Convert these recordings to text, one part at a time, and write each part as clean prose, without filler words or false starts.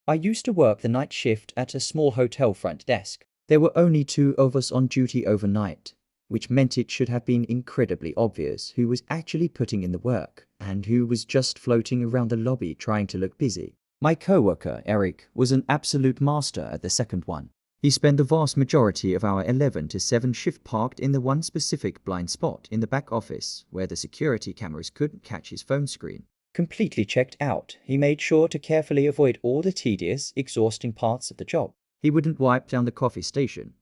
I used to work the night shift at a small hotel front desk. There were only 2 of us on duty overnight, which meant it should have been incredibly obvious who was actually putting in the work and who was just floating around the lobby trying to look busy. My coworker, Eric, was an absolute master at the second one. He spent the vast majority of our 11 to 7 shift parked in the one specific blind spot in the back office where the security cameras couldn't catch his phone screen. Completely checked out, he made sure to carefully avoid all the tedious, exhausting parts of the job. He wouldn't wipe down the coffee station.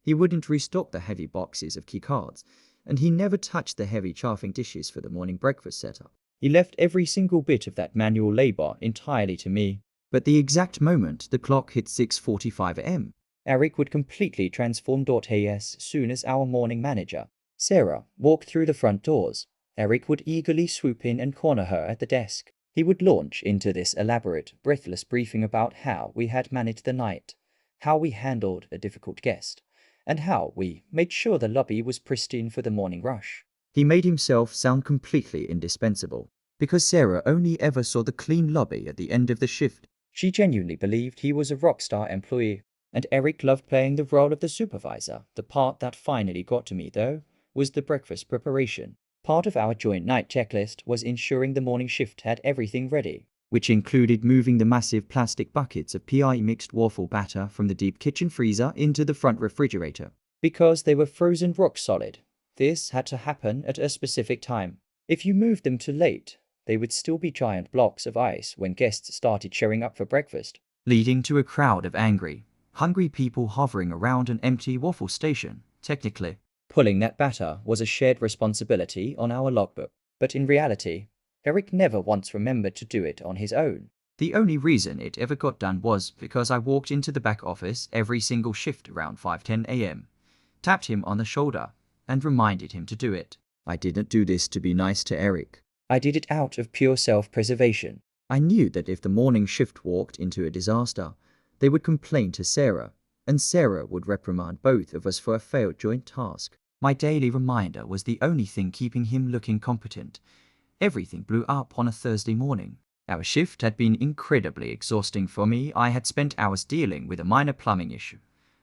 He wouldn't restock the heavy boxes of key cards, and he never touched the heavy chafing dishes for the morning breakfast setup. He left every single bit of that manual labor entirely to me. But the exact moment the clock hit 6:45 a.m., Eric would completely transform. As soon as our morning manager, Sarah, walked through the front doors, Eric would eagerly swoop in and corner her at the desk. He would launch into this elaborate, breathless briefing about how we had managed the night, how we handled a difficult guest, and how we made sure the lobby was pristine for the morning rush. He made himself sound completely indispensable, because Sarah only ever saw the clean lobby at the end of the shift. She genuinely believed he was a rock star employee, and Eric loved playing the role of the supervisor. The part that finally got to me, though, was the breakfast preparation. Part of our joint night checklist was ensuring the morning shift had everything ready, which included moving the massive plastic buckets of PI mixed waffle batter from the deep kitchen freezer into the front refrigerator. Because they were frozen rock solid, this had to happen at a specific time. If you moved them too late, they would still be giant blocks of ice when guests started showing up for breakfast, leading to a crowd of angry, hungry people hovering around an empty waffle station. Technically, pulling that batter was a shared responsibility on our logbook, but in reality, Eric never once remembered to do it on his own. The only reason it ever got done was because I walked into the back office every single shift around 5:10 a.m., tapped him on the shoulder, and reminded him to do it. I didn't do this to be nice to Eric. I did it out of pure self-preservation. I knew that if the morning shift walked into a disaster, they would complain to Sarah, and Sarah would reprimand both of us for a failed joint task. My daily reminder was the only thing keeping him looking competent. Everything blew up on a Thursday morning. Our shift had been incredibly exhausting for me. I had spent hours dealing with a minor plumbing issue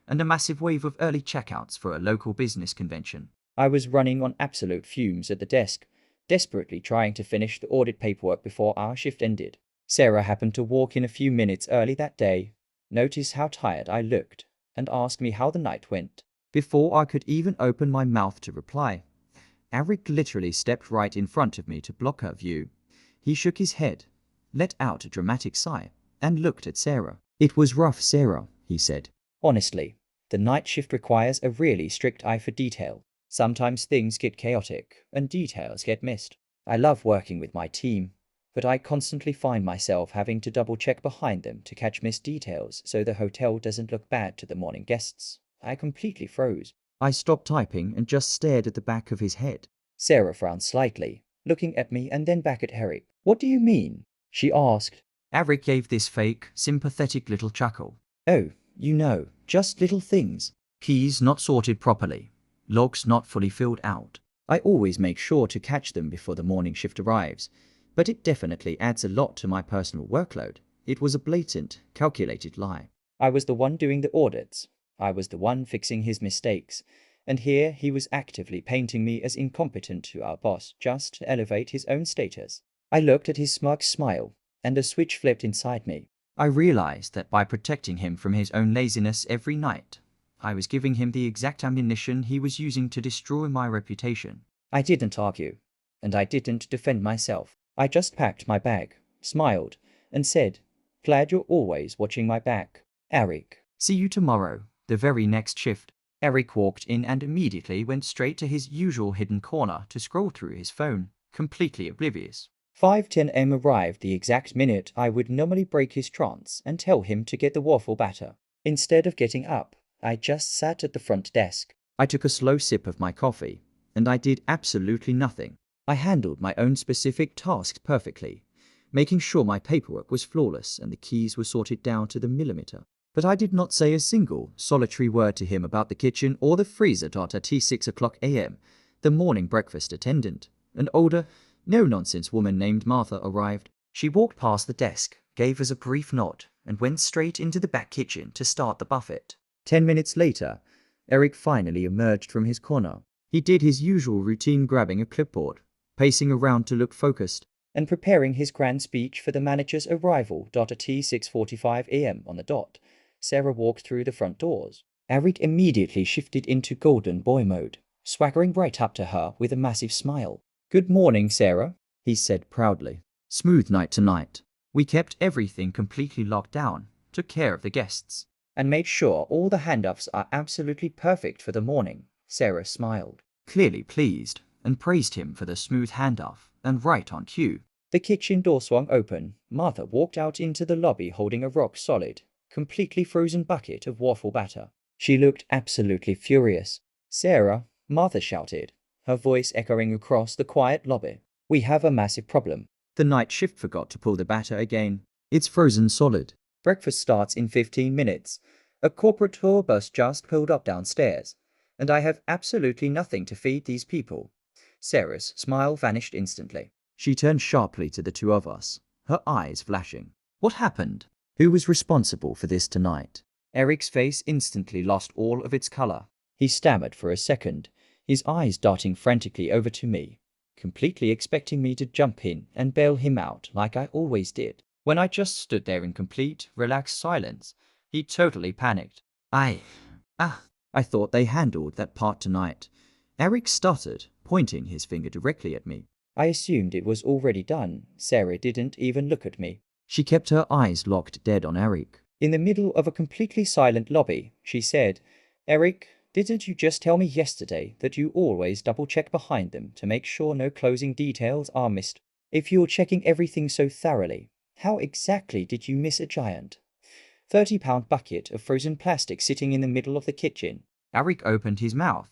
and a massive wave of early checkouts for a local business convention. I was running on absolute fumes at the desk, desperately trying to finish the audit paperwork before our shift ended. Sarah happened to walk in a few minutes early that day, noticed how tired I looked, and asked me how the night went. Before I could even open my mouth to reply, Eric literally stepped right in front of me to block her view. He shook his head, let out a dramatic sigh, and looked at Sarah. "It was rough, Sarah," he said. Honestly, the night shift requires a really strict eye for detail. Sometimes things get chaotic, and details get missed. I love working with my team, but I constantly find myself having to double-check behind them to catch missed details so the hotel doesn't look bad to the morning guests. I completely froze. I stopped typing and just stared at the back of his head. Sarah frowned slightly, looking at me and then back at Eric. "What do you mean?" she asked. Eric gave this fake, sympathetic little chuckle. "Oh, you know, just little things. Keys not sorted properly. Logs not fully filled out. I always make sure to catch them before the morning shift arrives, but it definitely adds a lot to my personal workload." It was a blatant, calculated lie. I was the one doing the audits. I was the one fixing his mistakes, and here he was actively painting me as incompetent to our boss just to elevate his own status. I looked at his smug smile, and a switch flipped inside me. I realized that by protecting him from his own laziness every night, I was giving him the exact ammunition he was using to destroy my reputation. I didn't argue, and I didn't defend myself. I just packed my bag, smiled, and said, "Glad you're always watching my back, Eric. See you tomorrow." The very next shift, Eric walked in and immediately went straight to his usual hidden corner to scroll through his phone, completely oblivious. 5:10 a.m. arrived the exact minute I would normally break his trance and tell him to get the waffle batter. Instead of getting up, I just sat at the front desk. I took a slow sip of my coffee, and I did absolutely nothing. I handled my own specific tasks perfectly, making sure my paperwork was flawless and the keys were sorted down to the millimeter. But I did not say a single, solitary word to him about the kitchen or the freezer. At 6:00 a.m., the morning breakfast attendant, an older, no-nonsense woman named Martha, arrived. She walked past the desk, gave us a brief nod and went straight into the back kitchen to start the buffet. 10 minutes later, Eric finally emerged from his corner. He did his usual routine, grabbing a clipboard, pacing around to look focused, and preparing his grand speech for the manager's arrival. At 6:45 a.m. on the dot, Sarah walked through the front doors. Eric immediately shifted into golden boy mode, swaggering right up to her with a massive smile. "Good morning, Sarah," he said proudly. "Smooth night tonight. We kept everything completely locked down, took care of the guests, and made sure all the handoffs are absolutely perfect for the morning." Sarah smiled, clearly pleased, and praised him for the smooth handoff and right on cue. The kitchen door swung open. Martha walked out into the lobby holding a rock-solid, completely frozen bucket of waffle batter. She looked absolutely furious. "Sarah," Martha shouted, her voice echoing across the quiet lobby, "we have a massive problem. The night shift forgot to pull the batter again. It's frozen solid. Breakfast starts in 15 minutes. A corporate tour bus just pulled up downstairs, and I have absolutely nothing to feed these people." Sarah's smile vanished instantly. She turned sharply to the two of us, her eyes flashing. "What happened? Who was responsible for this tonight?" Eric's face instantly lost all of its color. He stammered for a second, his eyes darting frantically over to me, completely expecting me to jump in and bail him out like I always did. When I just stood there in complete, relaxed silence, he totally panicked. I thought they handled that part tonight." Eric stuttered, pointing his finger directly at me. "I assumed it was already done." Sarah didn't even look at me. She kept her eyes locked dead on Eric. In the middle of a completely silent lobby, she said, "Eric, didn't you just tell me yesterday that you always double-check behind them to make sure no closing details are missed? If you're checking everything so thoroughly, how exactly did you miss a giant 30-pound bucket of frozen plastic sitting in the middle of the kitchen?" Eric opened his mouth,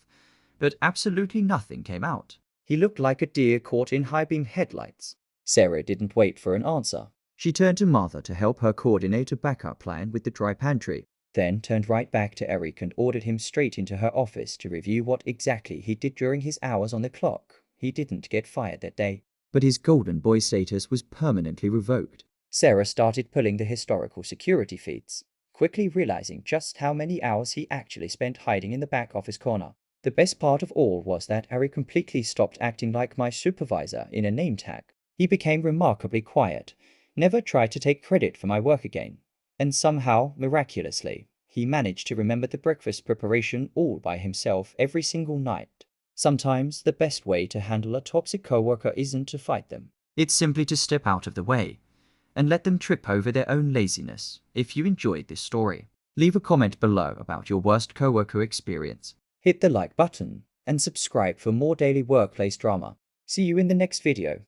but absolutely nothing came out. He looked like a deer caught in high-beam headlights. Sarah didn't wait for an answer. She turned to Martha to help her coordinate a backup plan with the dry pantry, then turned right back to Eric and ordered him straight into her office to review what exactly he did during his hours on the clock. He didn't get fired that day, but his golden boy status was permanently revoked. Sarah started pulling the historical security feeds, quickly realizing just how many hours he actually spent hiding in the back office corner. The best part of all was that Eric completely stopped acting like my supervisor in a name tag. He became remarkably quiet, never tried to take credit for my work again, and somehow, miraculously, he managed to remember the breakfast preparation all by himself every single night. Sometimes the best way to handle a toxic coworker isn't to fight them. It's simply to step out of the way and let them trip over their own laziness. If you enjoyed this story, leave a comment below about your worst coworker experience. Hit the like button and subscribe for more daily workplace drama. See you in the next video.